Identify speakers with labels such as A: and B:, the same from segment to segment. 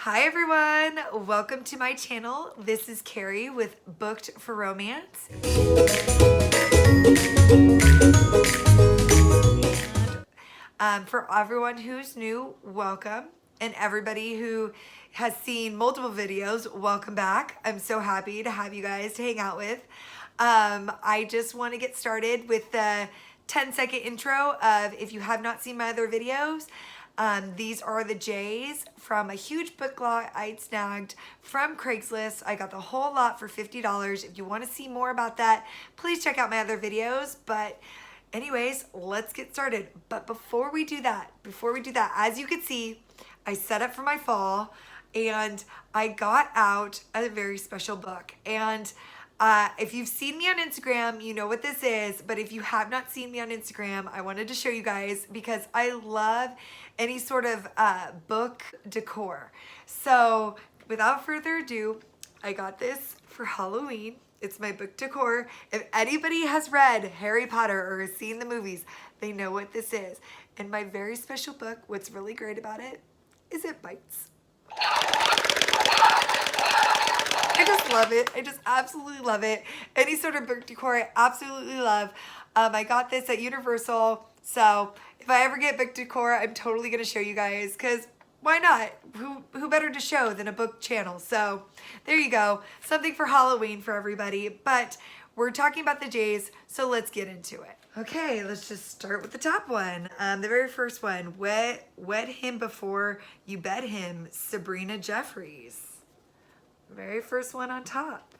A: Hi everyone, welcome to my channel. This is Carrie with Booked for Romance. And for everyone who's new, welcome. And everybody who has seen multiple videos, welcome back. I'm so happy to have you guys to hang out with. I just want to get started with the 10-second intro of if you have not seen my other videos. These are the J's from a huge book lot I'd snagged from Craigslist. I got the whole lot for $50. If you want to see more about that, please check out my other videos. But anyways, let's get started. But before we do that, as you can see, I set up for my fall and I got out a very special book. And if you've seen me on Instagram, you know what this is, but if you have not seen me on Instagram, I wanted to show you guys because I love any sort of book decor. So without further ado, I got this for Halloween. It's my book decor. If anybody has read Harry Potter or has seen the movies, they know what this is. And my very special book, what's really great about it is it bites. I just love it. I just absolutely love it. Any sort of book decor, I absolutely love. I got this at Universal. So if I ever get book decor, I'm totally going to show you guys because why not? Who better to show than a book channel? So there you go. Something for Halloween for everybody. But we're talking about the J's, so let's get into it. Okay, let's just start with the top one. The very first one, Wed Him Before You Bed Him, Sabrina Jeffries. Very first one on top.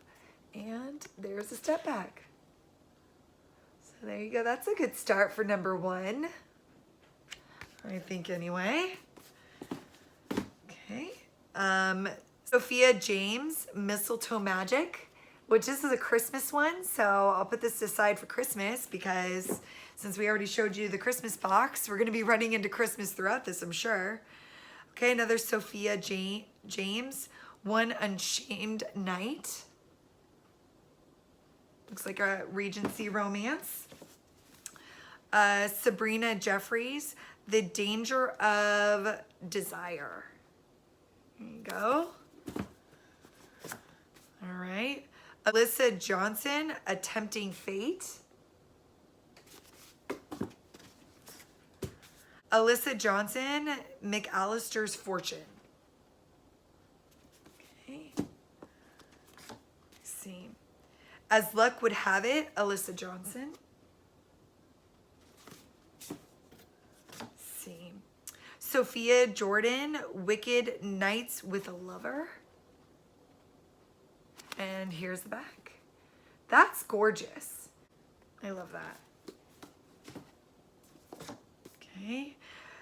A: And there's a step back. So there you go. That's a good start for number one. I think anyway. Okay. Sophia James, Mistletoe Magic, which this is a Christmas one. So I'll put this aside for Christmas because since we already showed you the Christmas box, we're going to be running into Christmas throughout this, I'm sure. Okay, another Sophia James, One Unshamed Night. Looks like a Regency romance. Sabrina Jeffries, The Danger of Desire. There you go. All right. Alyssa Johnson, A Tempting Fate. Alyssa Johnson, McAllister's Fortune. See. As Luck Would Have It, Alyssa Johnson. See. Sophia Jordan, Wicked Nights with a Lover. And here's the back. That's gorgeous. I love that. Okay.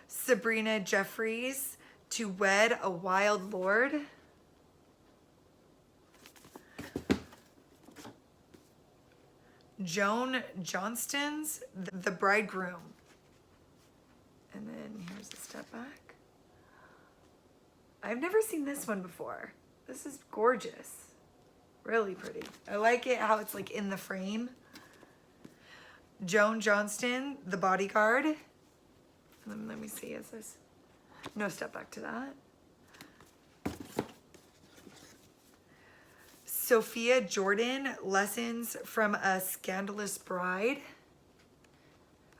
A: Sabrina Jeffries, To Wed a Wild Lord. Joan Johnston's The Bridegroom. And then here's a step back. I've never seen this one before. This is gorgeous. Really pretty. I like it how it's like in the frame. Joan Johnston, The Bodyguard. Let me see, is this? No step back to that. Sophia Jordan, Lessons from a Scandalous Bride.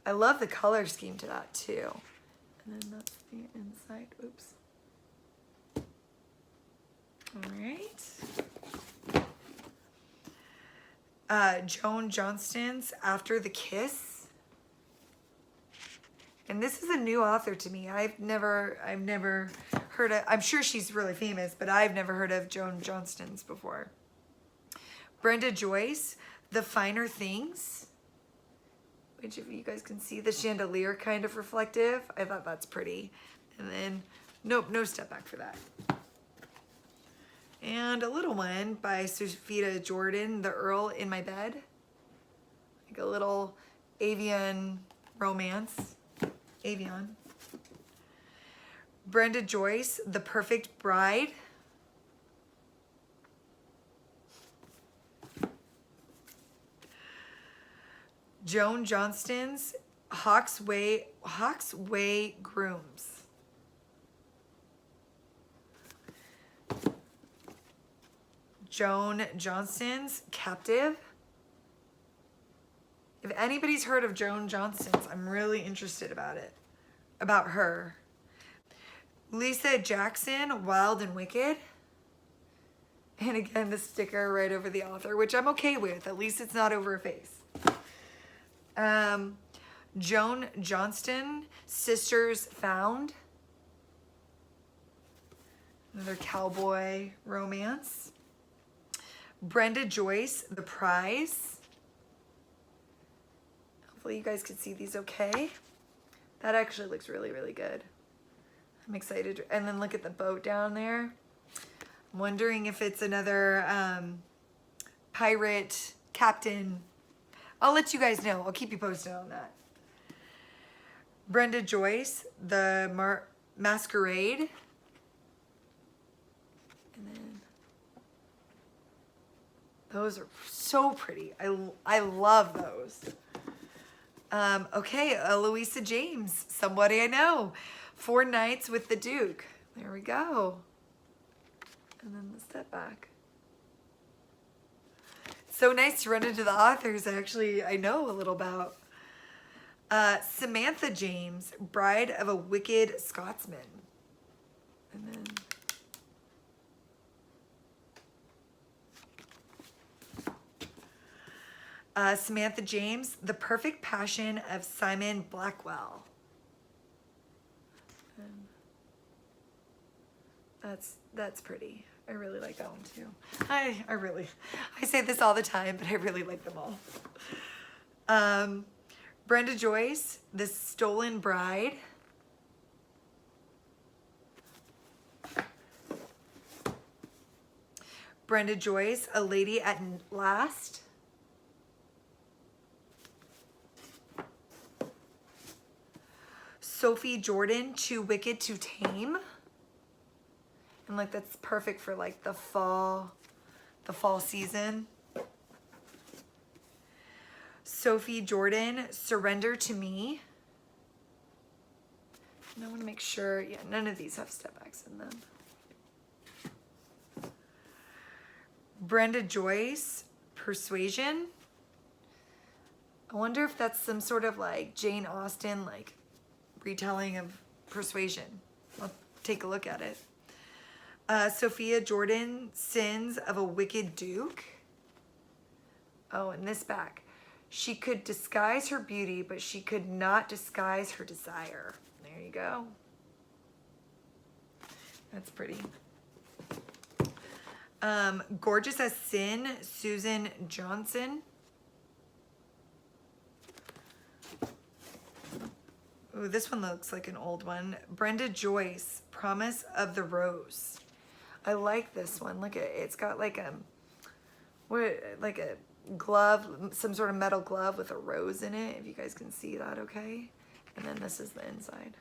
A: I love the color scheme to that too. And then that's the inside. Oops. All right. Joan Johnston's After the Kiss. And this is a new author to me. I've never heard of, I'm sure she's really famous, but I've never heard of Joan Johnston's before. Brenda Joyce, The Finer Things, which if you guys can see the chandelier kind of reflective, I thought that's pretty. And then, nope, no step back for that. And a little one by Sophia Jordan, The Earl in My Bed. Like a little avian romance. Avian. Brenda Joyce, The Perfect Bride. Joan Johnston's Hawk's Way Grooms. Joan Johnston's Captive. If anybody's heard of Joan Johnston's, I'm really interested about her. Lisa Jackson, Wild and Wicked. And again, the sticker right over the author, which I'm okay with. At least it's not over a face. Joan Johnston, Sisters Found. Another cowboy romance. Brenda Joyce, The Prize. Hopefully you guys can see these okay. That actually looks really, really good. I'm excited. And then look at the boat down there. I'm wondering if it's another pirate captain. I'll let you guys know. I'll keep you posted on that. Brenda Joyce, The Masquerade. And then those are so pretty. I love those. Okay, Eloisa James, somebody I know. 4 Nights with the Duke. There we go. And then the step back. So nice to run into the authors actually I know a little about. Samantha James, Bride of a Wicked Scotsman. And then Samantha James, The Perfect Passion of Simon Blackwell. And that's pretty. I really like that one too. I say this all the time, but I really like them all. Brenda Joyce, The Stolen Bride. Brenda Joyce, A Lady at Last. Sophie Jordan, Too Wicked to Tame. And like that's perfect for like the fall season. Sophie Jordan, Surrender to Me. And I want to make sure, yeah, none of these have step backs in them. Brenda Joyce, Persuasion. I wonder if that's some sort of like Jane Austen like retelling of Persuasion. I'll take a look at it. Sophia Jordan, Sins of a Wicked Duke. Oh, and this back. She could disguise her beauty, but she could not disguise her desire. There you go. That's pretty. Gorgeous as Sin, Susan Johnson. Ooh, this one looks like an old one. Brenda Joyce, Promise of the Rose. I like this one. Look at it. It's got like a glove, some sort of metal glove with a rose in it. If you guys can see that, okay? And then this is the inside.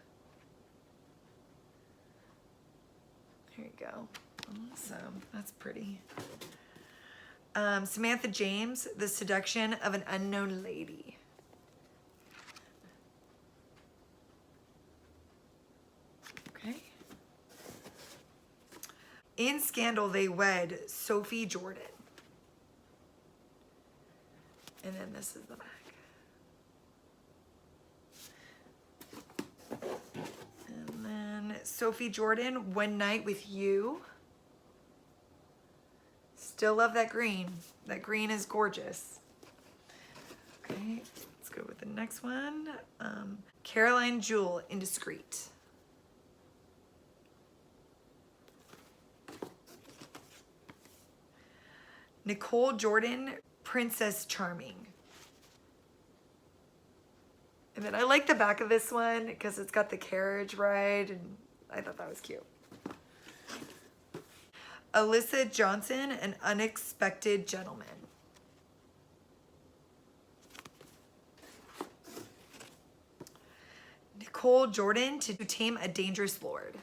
A: There you go. Awesome. That's pretty. Samantha James, The Seduction of an Unknown Lady. Okay. In Scandal They Wed, Sophie Jordan. And then this is the back. And then Sophie Jordan, One Night with You. Still love that green. That green is gorgeous. Okay, let's go with the next one. Caroline Jewel, Indiscreet. Nicole Jordan, Princess Charming. And then I like the back of this one because it's got the carriage ride, and I thought that was cute. Alyssa Johnson, An Unexpected Gentleman. Nicole Jordan, To Tame a Dangerous Lord.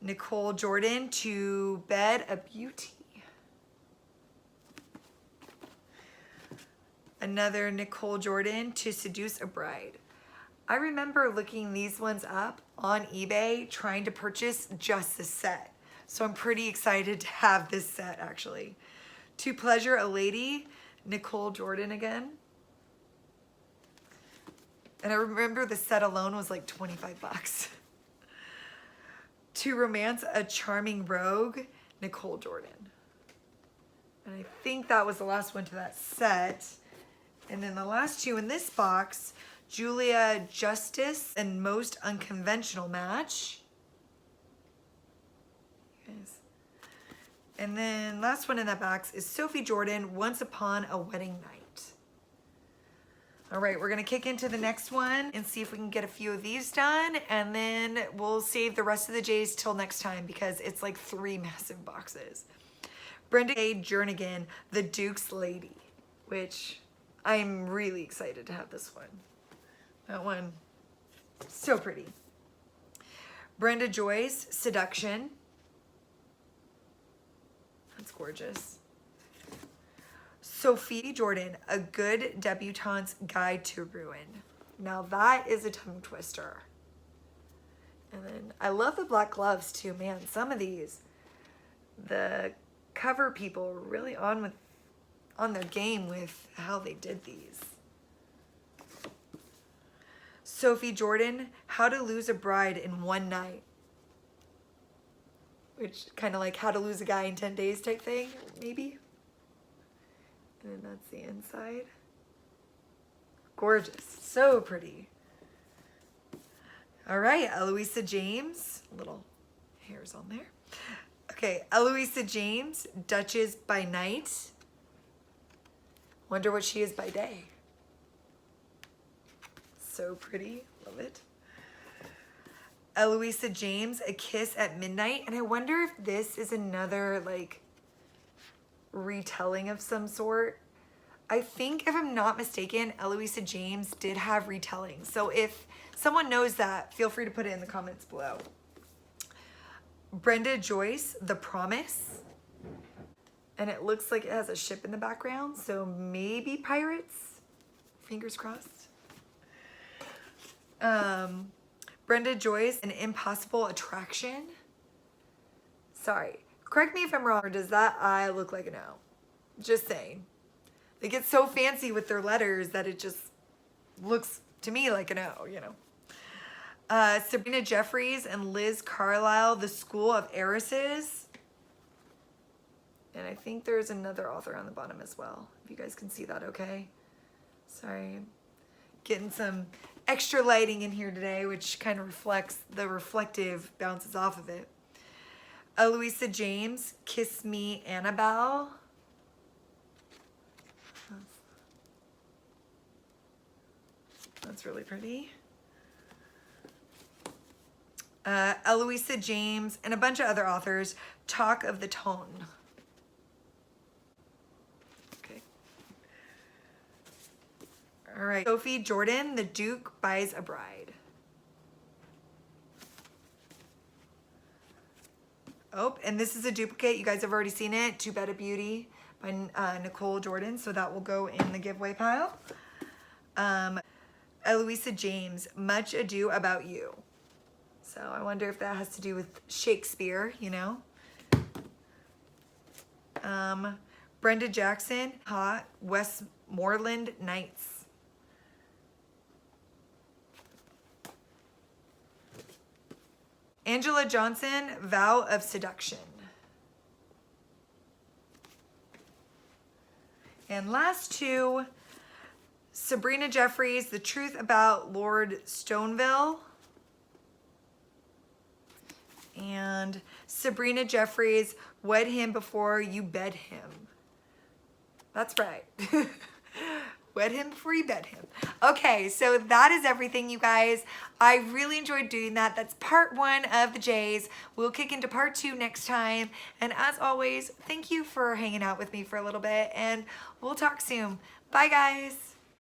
A: Nicole Jordan, To Bed a Beauty. Another Nicole Jordan, To Seduce a Bride. I remember looking these ones up on eBay trying to purchase just this set. So I'm pretty excited to have this set actually. To Pleasure a Lady, Nicole Jordan again. And I remember the set alone was like 25 bucks. To Romance a Charming Rogue, Nicole Jordan. And I think that was the last one to that set. And then the last two in this box, Julia Justice and Most Unconventional Match. Guys. And then last one in that box is Sophie Jordan, Once Upon a Wedding Night. All right, we're gonna kick into the next one and see if we can get a few of these done, and then we'll save the rest of the J's till next time because it's like 3 massive boxes. Brenda A. Jernigan, The Duke's Lady, which I'm really excited to have this one. That one, so pretty. Brenda Joyce, Seduction. That's gorgeous. Sophie Jordan, A Good Debutante's Guide to Ruin. Now that is a tongue twister. And then I love the black gloves too, man. Some of these, the cover people are really on their game with how they did these. Sophie Jordan, How to Lose a Bride in One Night. Which kind of like How to Lose a Guy in 10 Days type thing, maybe. And then that's the inside. Gorgeous, so pretty. All right, Eloisa James, little hairs on there. Okay, Eloisa James, Duchess by Night. Wonder what she is by day. So pretty, love it. Eloisa James, A Kiss at Midnight. And I wonder if this is another like retelling of some sort. I think if I'm not mistaken, Eloisa James did have retelling. So if someone knows that, feel free to put it in the comments below. Brenda Joyce, The Promise. And it looks like it has a ship in the background, so maybe pirates. Fingers crossed. Brenda Joyce, An Impossible Attraction. Sorry, correct me if I'm wrong, or does that I look like an O? Just saying. They get so fancy with their letters that it just looks to me like an O, you know. Sabrina Jeffries and Liz Carlisle, The School of Heiresses. And I think there's another author on the bottom as well. If you guys can see that okay. Sorry. Getting some extra lighting in here today, which kind of reflects, the reflective bounces off of it. Eloisa James, Kiss Me, Annabelle. That's really pretty. Eloisa James and a bunch of other authors, Talk of the Tone. Okay. All right. Sophie Jordan, The Duke Buys a Bride. Oh, and this is a duplicate. You guys have already seen it. Too Bad a Beauty by Nicole Jordan. So that will go in the giveaway pile. Eloisa James, Much Ado About You. So I wonder if that has to do with Shakespeare, you know. Brenda Jackson, Hot Westmoreland Nights. Angela Johnson, Vow of Seduction. And last two, Sabrina Jeffries, The Truth About Lord Stoneville. And Sabrina Jeffries, Wed Him Before You Bed Him. That's right. Wed him before you bed him. Okay, so that is everything, you guys. I really enjoyed doing that. That's part 1 of the J's. We'll kick into part 2 next time. And as always, thank you for hanging out with me for a little bit, and we'll talk soon. Bye, guys.